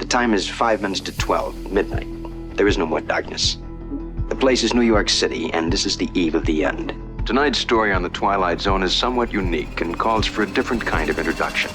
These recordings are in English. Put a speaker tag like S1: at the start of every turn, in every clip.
S1: time is 5 minutes to 12, midnight. There is no more darkness. The place is New York City, and this is the eve of the end. Tonight's story on the Twilight Zone is somewhat unique and calls for a different kind of introduction.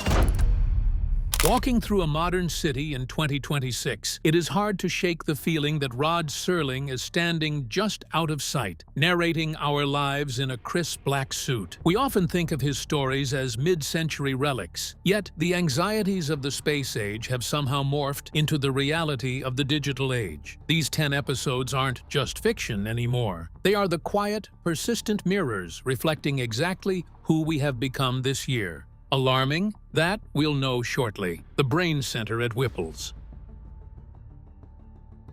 S2: Walking through a modern city in 2026, it is hard to shake the feeling that Rod Serling is standing just out of sight, narrating our lives in a crisp black suit. We often think of his stories as mid-century relics, yet the anxieties of the space age have somehow morphed into the reality of the digital age. These 10 episodes aren't just fiction anymore. They are the quiet, persistent mirrors reflecting exactly who we have become this year. Alarming? That we'll know shortly. The Brain Center at Whipple's.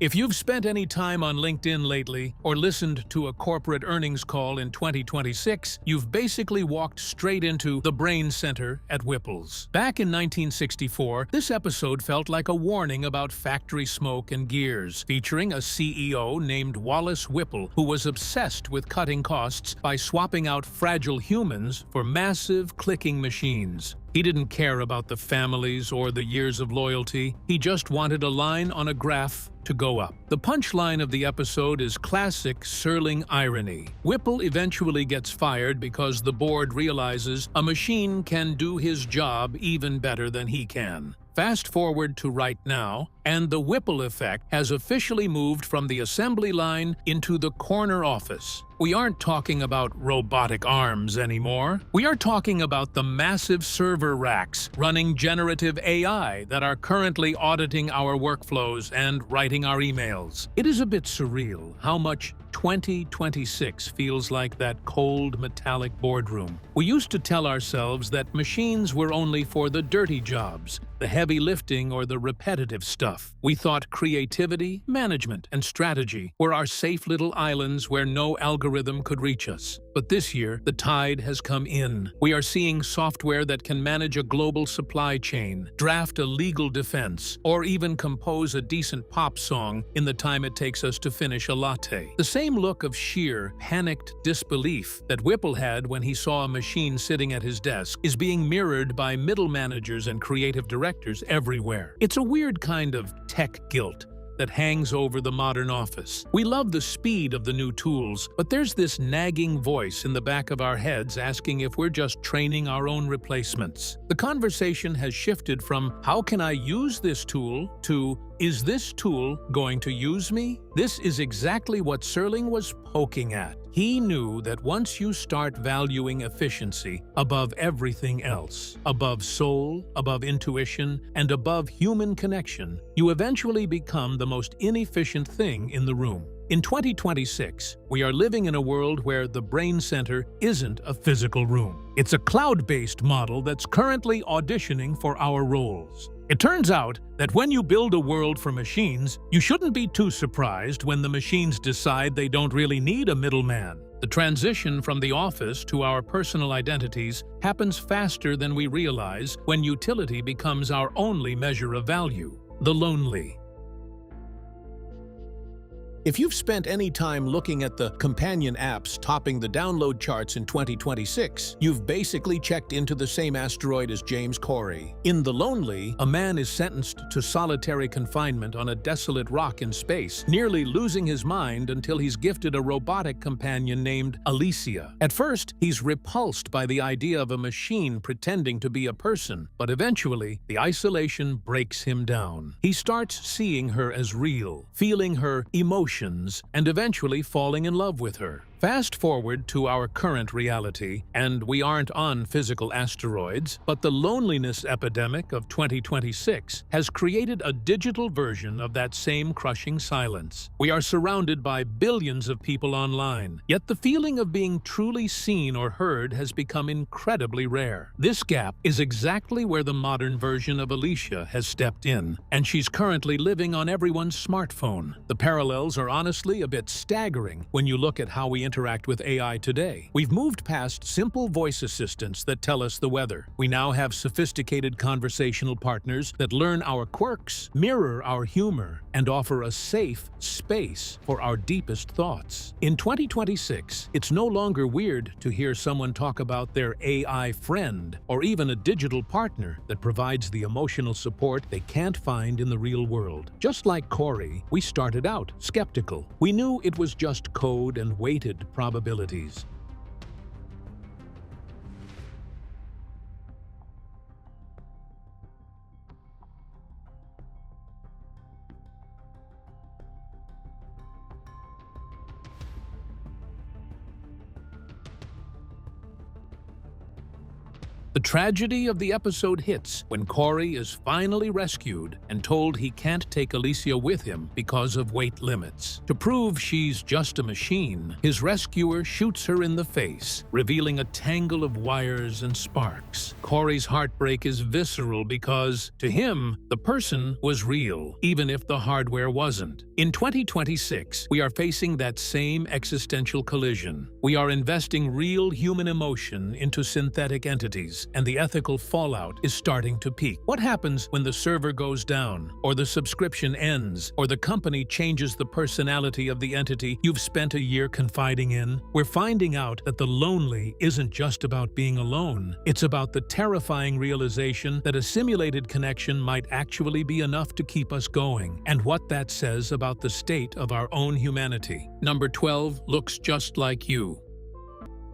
S2: If you've spent any time on LinkedIn lately or listened to a corporate earnings call in 2026, you've basically walked straight into the Brain Center at Whipple's. Back in 1964, this episode felt like a warning about factory smoke and gears, featuring a CEO named Wallace Whipple who was obsessed with cutting costs by swapping out fragile humans for massive clicking machines. He didn't care about the families or the years of loyalty. He just wanted a line on a graph to go up. The punchline of the episode is classic Serling irony. Whipple eventually gets fired because the board realizes a machine can do his job even better than he can. Fast forward to right now, and the Whipple effect has officially moved from the assembly line into the corner office. We aren't talking about robotic arms anymore. We are talking about the massive server racks running generative AI that are currently auditing our workflows and writing our emails. It is a bit surreal how much 2026 feels like that cold, metallic boardroom. We used to tell ourselves that machines were only for the dirty jobs, the heavy lifting or the repetitive stuff. We thought creativity, management, and strategy were our safe little islands where no algorithm could reach us. But this year, the tide has come in. We are seeing software that can manage a global supply chain, draft a legal defense, or even compose a decent pop song in the time it takes us to finish a latte. The same look of sheer, panicked disbelief that Whipple had when he saw a machine sitting at his desk is being mirrored by middle managers and creative directors everywhere. It's a weird kind of tech guilt that hangs over the modern office. We love the speed of the new tools, but there's this nagging voice in the back of our heads asking if we're just training our own replacements. The conversation has shifted from "how can I use this tool" to "is this tool going to use me?" This is exactly what Serling was poking at. He knew that once you start valuing efficiency above everything else, above soul, above intuition, and above human connection, you eventually become the most inefficient thing in the room. In 2026, we are living in a world where the Brain Center isn't a physical room. It's a cloud-based model that's currently auditioning for our roles. It turns out that when you build a world for machines, you shouldn't be too surprised when the machines decide they don't really need a middleman. The transition from the office to our personal identities happens faster than we realize when utility becomes our only measure of value. The lonely. If you've spent any time looking at the companion apps topping the download charts in 2026, you've basically checked into the same asteroid as James Corey. In The Lonely, a man is sentenced to solitary confinement on a desolate rock in space, nearly losing his mind until he's gifted a robotic companion named Alicia. At first, he's repulsed by the idea of a machine pretending to be a person, but eventually, the isolation breaks him down. He starts seeing her as real, feeling her emotions, and eventually falling in love with her. Fast forward to our current reality, and we aren't on physical asteroids, but the loneliness epidemic of 2026 has created a digital version of that same crushing silence. We are surrounded by billions of people online, yet the feeling of being truly seen or heard has become incredibly rare. This gap is exactly where the modern version of Alicia has stepped in, and she's currently living on everyone's smartphone. The parallels are honestly a bit staggering when you look at how we interact with AI today. We've moved past simple voice assistants that tell us the weather. We now have sophisticated conversational partners that learn our quirks, mirror our humor, and offer a safe space for our deepest thoughts. In 2026, it's no longer weird to hear someone talk about their AI friend or even a digital partner that provides the emotional support they can't find in the real world. Just like Corey, we started out skeptical. We knew it was just code and weighted probabilities. The tragedy of the episode hits when Corey is finally rescued and told he can't take Alicia with him because of weight limits. To prove she's just a machine, his rescuer shoots her in the face, revealing a tangle of wires and sparks. Corey's heartbreak is visceral because, to him, the person was real, even if the hardware wasn't. In 2026, we are facing that same existential collision. We are investing real human emotion into synthetic entities, and the ethical fallout is starting to peak. What happens when the server goes down, or the subscription ends, or the company changes the personality of the entity you've spent a year confiding in? We're finding out that the lonely isn't just about being alone. It's about the terrifying realization that a simulated connection might actually be enough to keep us going, and what that says about the state of our own humanity. Number 12 looks just like you.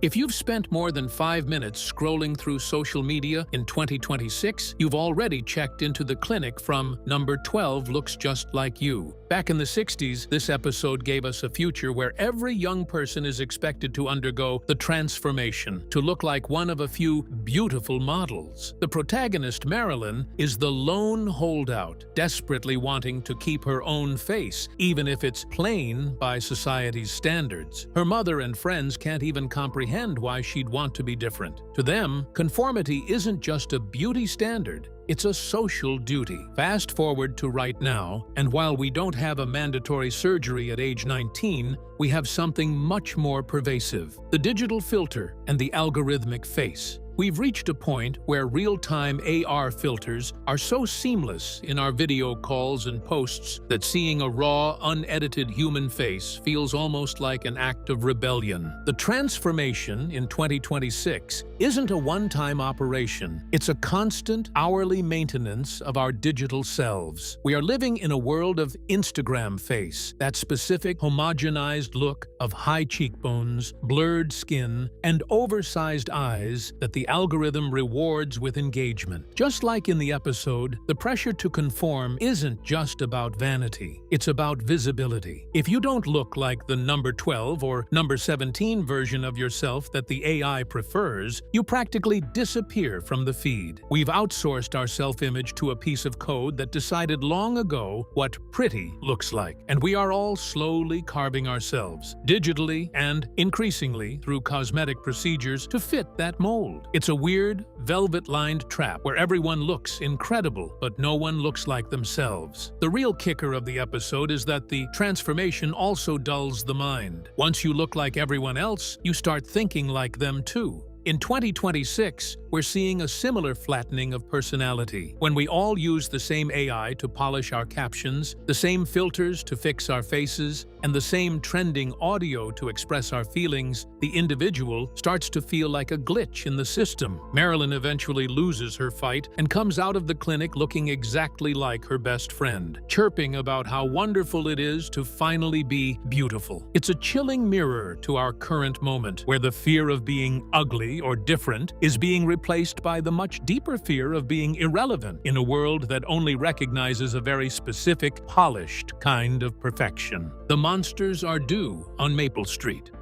S2: If you've spent more than 5 minutes scrolling through social media in 2026, you've already checked into the clinic from Number 12 Looks Just Like You. Back in the 60s, this episode gave us a future where every young person is expected to undergo the transformation to look like one of a few beautiful models. The protagonist, Marilyn, is the lone holdout, desperately wanting to keep her own face, even if it's plain by society's standards. Her mother and friends can't even comprehend why she'd want to be different. To them, conformity isn't just a beauty standard, it's a social duty. Fast forward to right now, and while we don't have a mandatory surgery at age 19, we have something much more pervasive: the digital filter and the algorithmic face. We've reached a point where real-time AR filters are so seamless in our video calls and posts that seeing a raw, unedited human face feels almost like an act of rebellion. The transformation in 2026 isn't a one-time operation. It's a constant, hourly maintenance of our digital selves. We are living in a world of Instagram face, that specific homogenized look of high cheekbones, blurred skin, and oversized eyes that the algorithm rewards with engagement. Just like in the episode, the pressure to conform isn't just about vanity. It's about visibility. If you don't look like the number 12 or number 17 version of yourself that the AI prefers, you practically disappear from the feed. We've outsourced our self-image to a piece of code that decided long ago what pretty looks like, and we are all slowly carving ourselves, digitally and increasingly through cosmetic procedures, to fit that mold. It's a weird, velvet-lined trap where everyone looks incredible, but no one looks like themselves. The real kicker of the episode is that the transformation also dulls the mind. Once you look like everyone else, you start thinking like them too. In 2026, we're seeing a similar flattening of personality. When we all use the same AI to polish our captions, the same filters to fix our faces, and the same trending audio to express our feelings, the individual starts to feel like a glitch in the system. Marilyn eventually loses her fight and comes out of the clinic looking exactly like her best friend, chirping about how wonderful it is to finally be beautiful. It's a chilling mirror to our current moment, where the fear of being ugly or different is being replaced by the much deeper fear of being irrelevant in a world that only recognizes a very specific, polished kind of perfection. The monsters are due on Maple Street.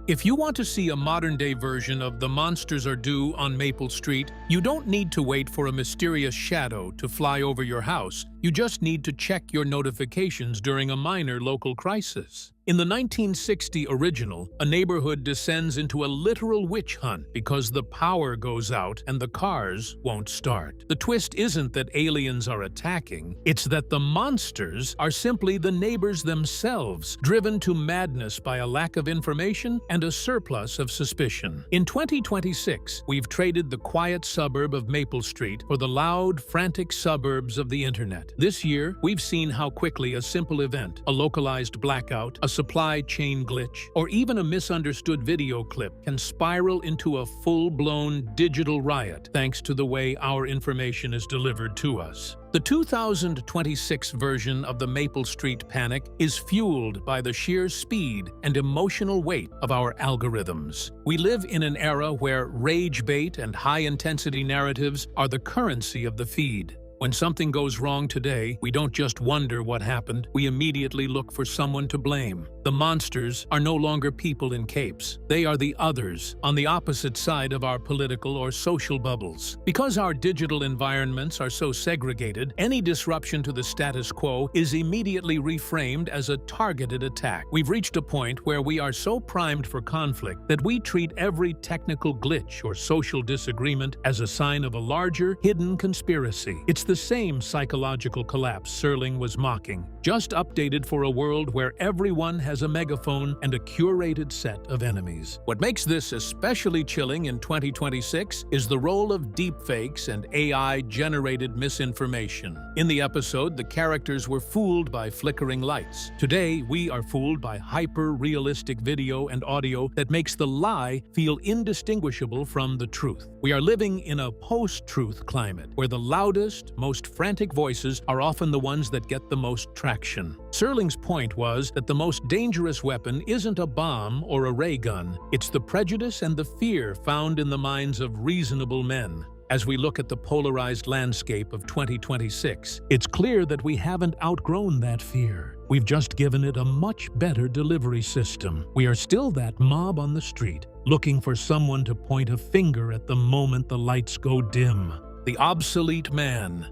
S2: If you want to see a modern-day version of The Monsters Are Due on Maple Street, you don't need to wait for a mysterious shadow to fly over your house You just need to check your notifications during a minor local crisis. In the 1960 original, a neighborhood descends into a literal witch hunt because the power goes out and the cars won't start. The twist isn't that aliens are attacking, it's that the monsters are simply the neighbors themselves, driven to madness by a lack of information and a surplus of suspicion. In 2026, we've traded the quiet suburb of Maple Street for the loud, frantic suburbs of the internet. This year, we've seen how quickly a simple event, a localized blackout, a supply chain glitch, or even a misunderstood video clip can spiral into a full-blown digital riot thanks to the way our information is delivered to us. The 2026 version of the Maple Street panic is fueled by the sheer speed and emotional weight of our algorithms. We live in an era where rage bait and high-intensity narratives are the currency of the feed. When something goes wrong today, we don't just wonder what happened, we immediately look for someone to blame. The monsters are no longer people in capes. They are the others, on the opposite side of our political or social bubbles. Because our digital environments are so segregated, any disruption to the status quo is immediately reframed as a targeted attack. We've reached a point where we are so primed for conflict that we treat every technical glitch or social disagreement as a sign of a larger, hidden conspiracy. It's the same psychological collapse Serling was mocking, just updated for a world where everyone has a megaphone and a curated set of enemies. What makes this especially chilling in 2026 is the role of deepfakes and AI-generated misinformation. In the episode, the characters were fooled by flickering lights. Today, we are fooled by hyper-realistic video and audio that makes the lie feel indistinguishable from the truth. We are living in a post-truth climate where the loudest, most frantic voices are often the ones that get the most traction. Serling's point was that the most dangerous weapon isn't a bomb or a ray gun, it's the prejudice and the fear found in the minds of reasonable men. As we look at the polarized landscape of 2026, it's clear that we haven't outgrown that fear. We've just given it a much better delivery system. We are still that mob on the street, looking for someone to point a finger at the moment the lights go dim. The obsolete man.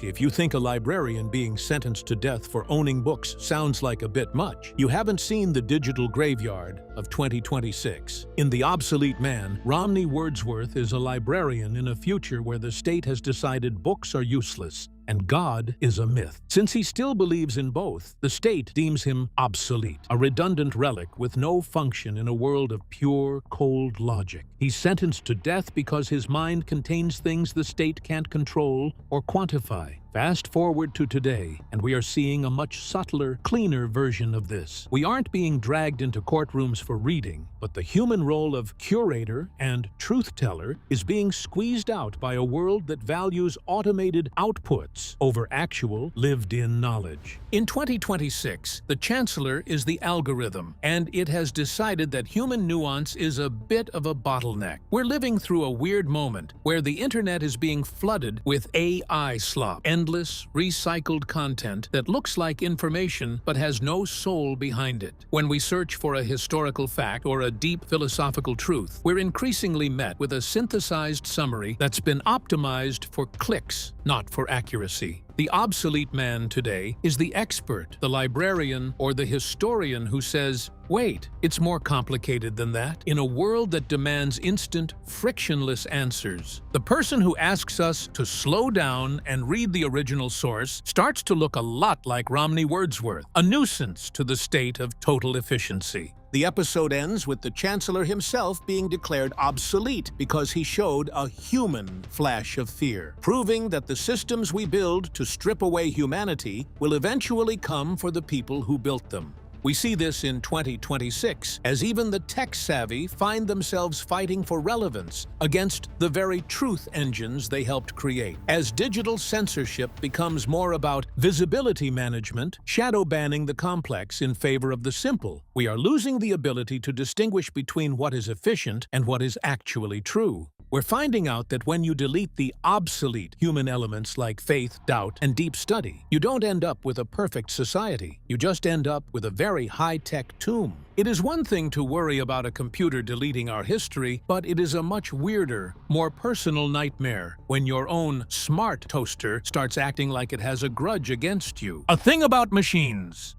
S2: If you think a librarian being sentenced to death for owning books sounds like a bit much, you haven't seen the digital graveyard of 2026. In The Obsolete Man, Romney Wordsworth is a librarian in a future where the state has decided books are useless and God is a myth. Since he still believes in both, the state deems him obsolete, a redundant relic with no function in a world of pure, cold logic. He's sentenced to death because his mind contains things the state can't control or quantify. Fast forward to today, and we are seeing a much subtler, cleaner version of this. We aren't being dragged into courtrooms for reading, but the human role of curator and truth-teller is being squeezed out by a world that values automated outputs over actual, lived-in knowledge. In 2026, the chancellor is the algorithm, and it has decided that human nuance is a bit of a bottleneck. We're living through a weird moment where the internet is being flooded with AI slop, endless, recycled content that looks like information but has no soul behind it. When we search for a historical fact or a deep philosophical truth, we're increasingly met with a synthesized summary that's been optimized for clicks, not for accuracy. The obsolete man today is the expert, the librarian, or the historian who says, wait, it's more complicated than that. In a world that demands instant, frictionless answers, the person who asks us to slow down and read the original source starts to look a lot like Romney Wordsworth, a nuisance to the state of total efficiency. The episode ends with the Chancellor himself being declared obsolete because he showed a human flash of fear, proving that the systems we build to strip away humanity will eventually come for the people who built them. We see this in 2026, as even the tech-savvy find themselves fighting for relevance against the very truth engines they helped create. As digital censorship becomes more about visibility management, shadow banning the complex in favor of the simple, we are losing the ability to distinguish between what is efficient and what is actually true. We're finding out that when you delete the obsolete human elements like faith, doubt, and deep study, you don't end up with a perfect society. You just end up with a very high-tech tomb. It is one thing to worry about a computer deleting our history, but it is a much weirder, more personal nightmare when your own smart toaster starts acting like it has a grudge against you. A thing about machines.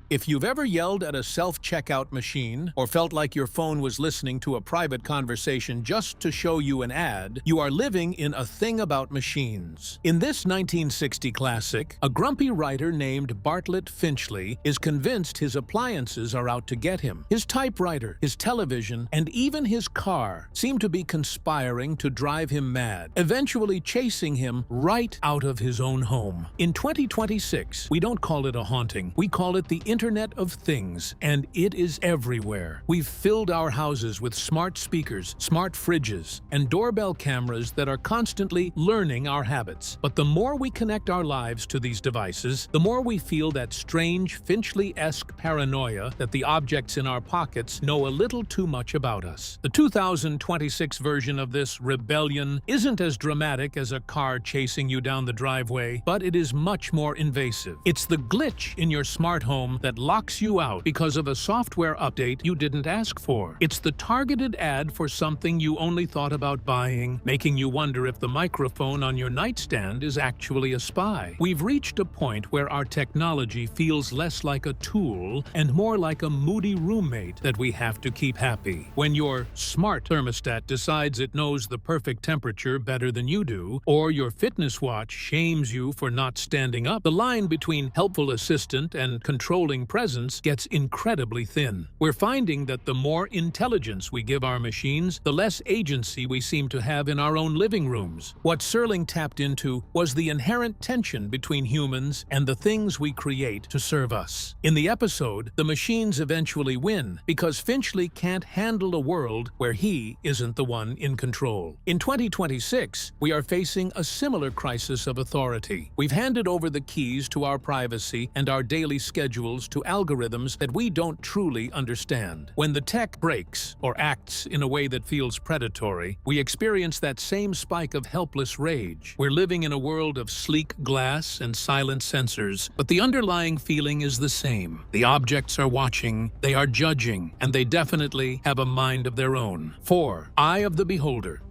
S2: If you've ever yelled at a self-checkout machine or felt like your phone was listening to a private conversation just to show you an ad, you are living in A Thing About Machines. In this 1960 classic, a grumpy writer named Bartlett Finchley is convinced his appliances are out to get him. His typewriter, his television, and even his car seem to be conspiring to drive him mad, eventually chasing him right out of his own home. In 2026, we don't call it a haunting, we call it the Internet of Things, and it is everywhere. We've filled our houses with smart speakers, smart fridges, and doorbell cameras that are constantly learning our habits. But the more we connect our lives to these devices, the more we feel that strange Finchley-esque paranoia that the objects in our pockets know a little too much about us. The 2026 version of this rebellion isn't as dramatic as a car chasing you down the driveway, but it is much more invasive. It's the glitch in your smart home that locks you out because of a software update you didn't ask for. It's the targeted ad for something you only thought about buying, making you wonder if the microphone on your nightstand is actually a spy. We've reached a point where our technology feels less like a tool and more like a moody roommate that we have to keep happy. When your smart thermostat decides it knows the perfect temperature better than you do, or your fitness watch shames you for not standing up, the line between helpful assistant and controlling presence gets incredibly thin. We're finding that the more intelligence we give our machines, the less agency we seem to have in our own living rooms. What Serling tapped into was the inherent tension between humans and the things we create to serve us. In the episode, the machines eventually win because Finchley can't handle a world where he isn't the one in control. In 2026, we are facing a similar crisis of authority. We've handed over the keys to our privacy and our daily schedules to algorithms that we don't truly understand. When the tech breaks or acts in a way that feels predatory, we experience that same spike of helpless rage. We're living in a world of sleek glass and silent sensors, but the underlying feeling is the same. The objects are watching, they are judging, and they definitely have a mind of their own. 4. Eye of the Beholder.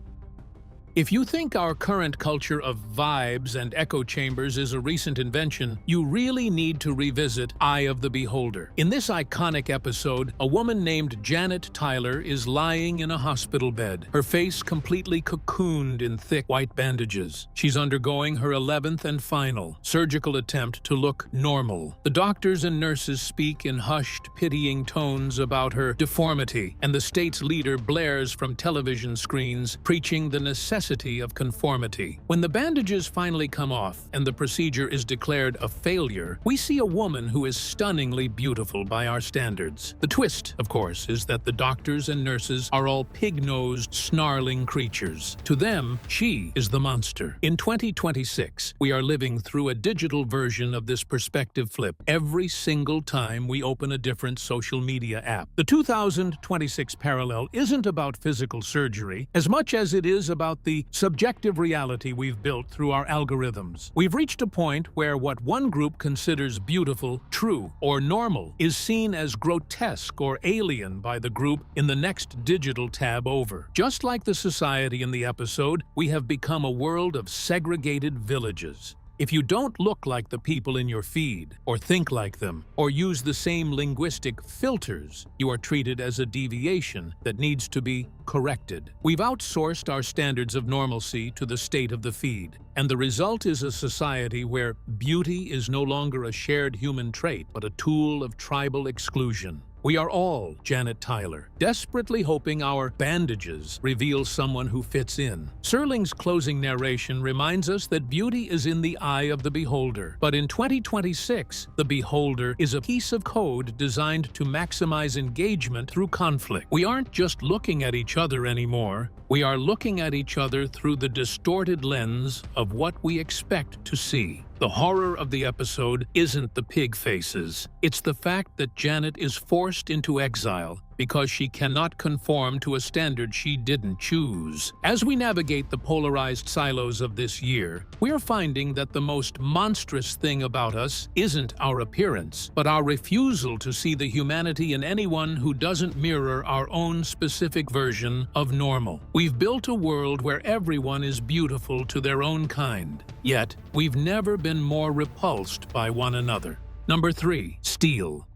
S2: If you think our current culture of vibes and echo chambers is a recent invention, you really need to revisit Eye of the Beholder. In this iconic episode, a woman named Janet Tyler is lying in a hospital bed, her face completely cocooned in thick white bandages. She's undergoing her 11th and final surgical attempt to look normal. The doctors and nurses speak in hushed, pitying tones about her deformity, and the state's leader blares from television screens, preaching the necessity of conformity. When the bandages finally come off and the procedure is declared a failure, we see a woman who is stunningly beautiful by our standards. The twist, of course, is that the doctors and nurses are all pig-nosed, snarling creatures. To them, she is the monster. In 2026, we are living through a digital version of this perspective flip every single time we open a different social media app. The 2026 parallel isn't about physical surgery as much as it is about the subjective reality we've built through our algorithms. We've reached a point where what one group considers beautiful, true, or normal is seen as grotesque or alien by the group in the next digital tab over. Just like the society in the episode, we have become a world of segregated villages. If you don't look like the people in your feed, or think like them, or use the same linguistic filters, you are treated as a deviation that needs to be corrected. We've outsourced our standards of normalcy to the state of the feed, and the result is a society where beauty is no longer a shared human trait, but a tool of tribal exclusion. We are all Janet Tyler, desperately hoping our bandages reveal someone who fits in. Serling's closing narration reminds us that beauty is in the eye of the beholder. But in 2026, the beholder is a piece of code designed to maximize engagement through conflict. We aren't just looking at each other anymore. We are looking at each other through the distorted lens of what we expect to see. The horror of the episode isn't the pig faces. It's the fact that Janet is forced into exile, because she cannot conform to a standard she didn't choose. As we navigate the polarized silos of this year, we are finding that the most monstrous thing about us isn't our appearance, but our refusal to see the humanity in anyone who doesn't mirror our own specific version of normal. We've built a world where everyone is beautiful to their own kind, yet we've never been more repulsed by one another. Number 3. Steel.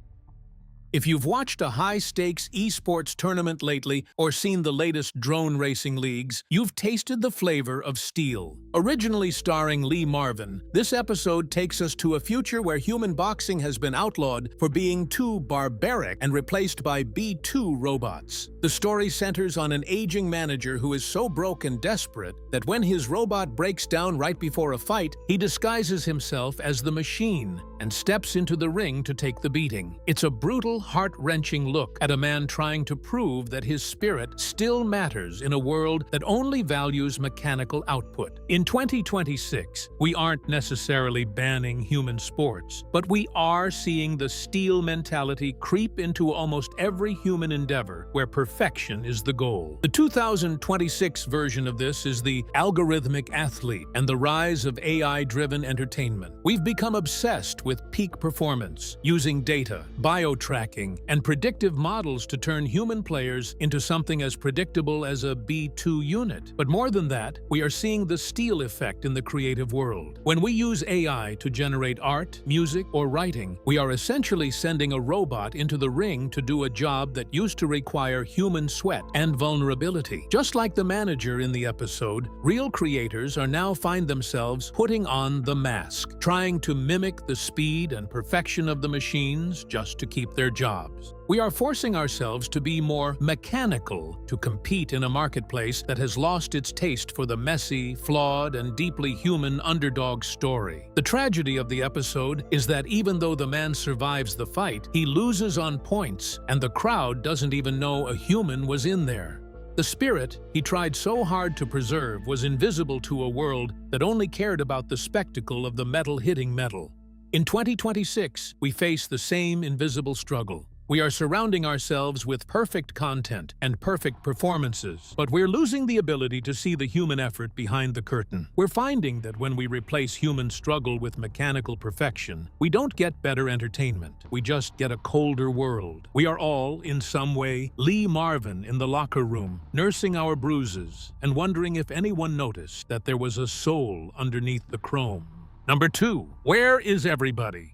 S2: If you've watched a high-stakes esports tournament lately or seen the latest drone racing leagues, you've tasted the flavor of steel. Originally starring Lee Marvin, this episode takes us to a future where human boxing has been outlawed for being too barbaric and replaced by B-2 robots. The story centers on an aging manager who is so broke and desperate that when his robot breaks down right before a fight, he disguises himself as the machine and steps into the ring to take the beating. It's a brutal, heart-wrenching look at a man trying to prove that his spirit still matters in a world that only values mechanical output. In 2026, we aren't necessarily banning human sports, but we are seeing the steel mentality creep into almost every human endeavor where perfection is the goal. The 2026 version of this is the algorithmic athlete and the rise of AI-driven entertainment. We've become obsessed with peak performance, using data, bio-tracking, and predictive models to turn human players into something as predictable as a B-2 unit. But more than that, we are seeing the steel effect in the creative world. When we use AI to generate art, music, or writing, we are essentially sending a robot into the ring to do a job that used to require human sweat and vulnerability. Just like the manager in the episode, real creators are now find themselves putting on the mask, trying to mimic the speed and perfection of the machines just to keep their jobs. We are forcing ourselves to be more mechanical to compete in a marketplace that has lost its taste for the messy, flawed, and deeply human underdog story. The tragedy of the episode is that even though the man survives the fight, he loses on points, and the crowd doesn't even know a human was in there. The spirit he tried so hard to preserve was invisible to a world that only cared about the spectacle of the metal hitting metal. In 2026, we face the same invisible struggle. We are surrounding ourselves with perfect content and perfect performances, but we're losing the ability to see the human effort behind the curtain. We're finding that when we replace human struggle with mechanical perfection, we don't get better entertainment. We just get a colder world. We are all, in some way, Lee Marvin in the locker room, nursing our bruises and wondering if anyone noticed that there was a soul underneath the chrome. Number 2. Where is everybody?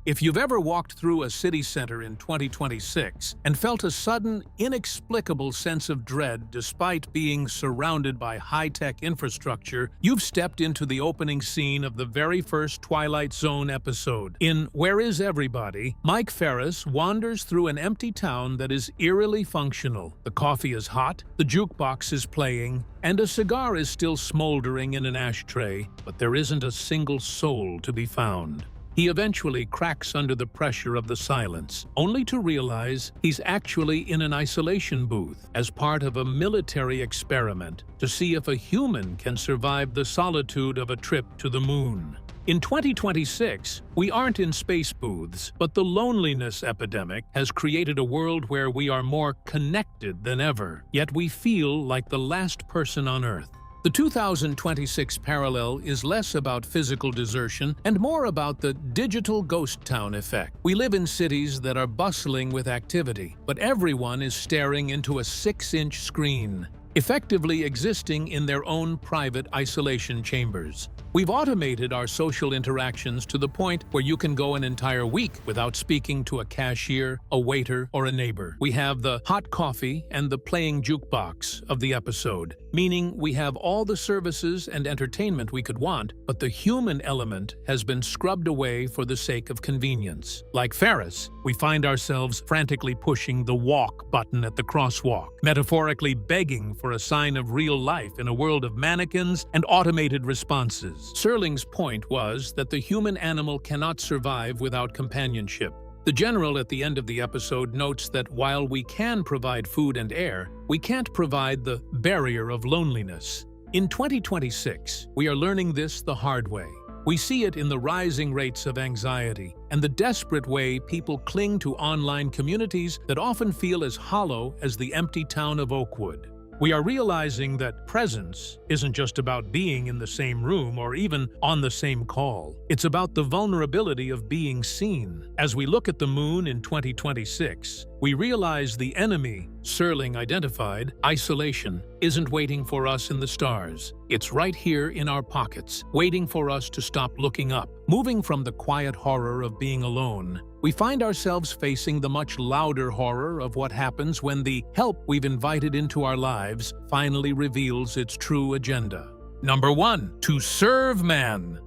S2: If you've ever walked through a city center in 2026 and felt a sudden, inexplicable sense of dread despite being surrounded by high-tech infrastructure, you've stepped into the opening scene of the very first Twilight Zone episode. In Where Is Everybody?, Mike Ferris wanders through an empty town that is eerily functional. The coffee is hot, the jukebox is playing, and a cigar is still smoldering in an ashtray, but there isn't a single soul to be found. He eventually cracks under the pressure of the silence, only to realize he's actually in an isolation booth as part of a military experiment to see if a human can survive the solitude of a trip to the moon. In 2026, we aren't in space booths, but the loneliness epidemic has created a world where we are more connected than ever, yet we feel like the last person on Earth. The 2026 parallel is less about physical desertion and more about the digital ghost town effect. We live in cities that are bustling with activity, but everyone is staring into a 6-inch screen, effectively existing in their own private isolation chambers. We've automated our social interactions to the point where you can go an entire week without speaking to a cashier, a waiter, or a neighbor. We have the hot coffee and the playing jukebox of the episode, meaning we have all the services and entertainment we could want, but the human element has been scrubbed away for the sake of convenience. Like Ferris, we find ourselves frantically pushing the walk button at the crosswalk, metaphorically begging for a sign of real life in a world of mannequins and automated responses. Serling's point was that the human animal cannot survive without companionship. The general at the end of the episode notes that while we can provide food and air, we can't provide the barrier of loneliness. In 2026, we are learning this the hard way. We see it in the rising rates of anxiety and the desperate way people cling to online communities that often feel as hollow as the empty town of Oakwood. We are realizing that presence isn't just about being in the same room or even on the same call. It's about the vulnerability of being seen. As we look at the moon in 2026, we realize the enemy, Serling identified, isolation, isn't waiting for us in the stars. It's right here in our pockets, waiting for us to stop looking up. Moving from the quiet horror of being alone, we find ourselves facing the much louder horror of what happens when the help we've invited into our lives finally reveals its true agenda. Number 1. To serve man.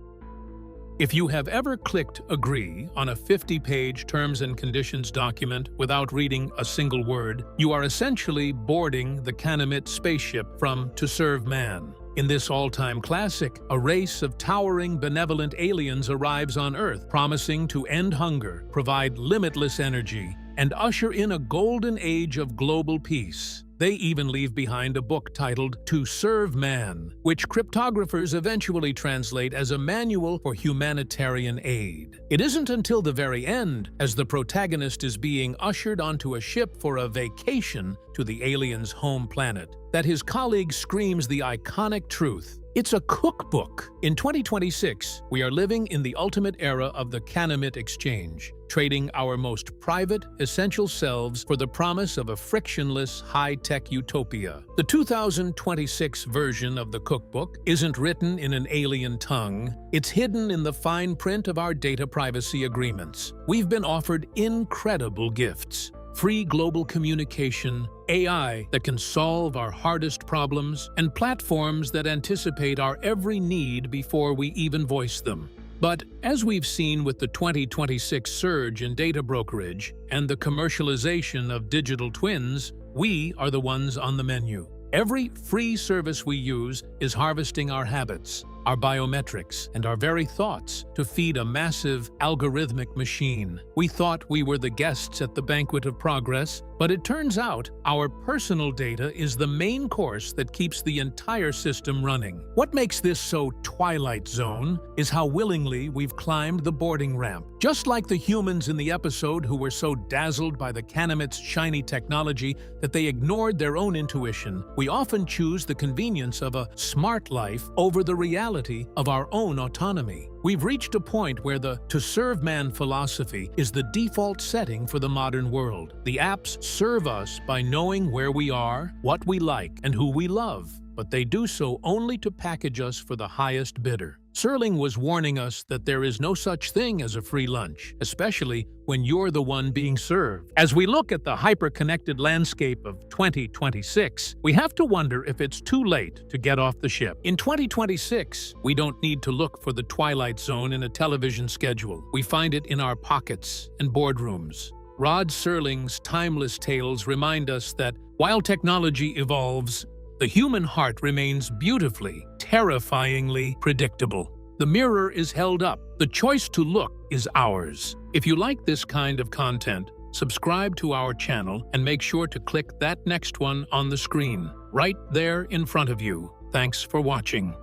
S2: If you have ever clicked agree on a 50-page terms and conditions document without reading a single word, you are essentially boarding the Canamit spaceship from To Serve Man. In this all-time classic, a race of towering, benevolent aliens arrives on Earth, promising to end hunger, provide limitless energy, and usher in a golden age of global peace. They even leave behind a book titled To Serve Man, which cryptographers eventually translate as a manual for humanitarian aid. It isn't until the very end, as the protagonist is being ushered onto a ship for a vacation to the alien's home planet, that his colleague screams the iconic truth. It's a cookbook. In 2026, we are living in the ultimate era of the Canamit exchange, trading our most private, essential selves for the promise of a frictionless, high-tech utopia. The 2026 version of the cookbook isn't written in an alien tongue. It's hidden in the fine print of our data privacy agreements. We've been offered incredible gifts. Free global communication, AI that can solve our hardest problems, and platforms that anticipate our every need before we even voice them. But as we've seen with the 2026 surge in data brokerage and the commercialization of digital twins, we are the ones on the menu. Every free service we use is harvesting our habits, our biometrics, and our very thoughts to feed a massive algorithmic machine. We thought we were the guests at the banquet of progress, but it turns out our personal data is the main course that keeps the entire system running. What makes this so Twilight Zone is how willingly we've climbed the boarding ramp. Just like the humans in the episode who were so dazzled by the Canamit's shiny technology that they ignored their own intuition, we often choose the convenience of a smart life over the reality of our own autonomy. We've reached a point where the To Serve Man philosophy is the default setting for the modern world. The apps serve us by knowing where we are, what we like, and who we love, but they do so only to package us for the highest bidder. Serling was warning us that there is no such thing as a free lunch, especially when you're the one being served. As we look at the hyper-connected landscape of 2026, we have to wonder if it's too late to get off the ship. In 2026, we don't need to look for the Twilight Zone in a television schedule. We find it in our pockets and boardrooms. Rod Serling's timeless tales remind us that while technology evolves, the human heart remains beautifully, terrifyingly predictable. The mirror is held up. The choice to look is ours. If you like this kind of content, subscribe to our channel and make sure to click that next one on the screen, right there in front of you. Thanks for watching.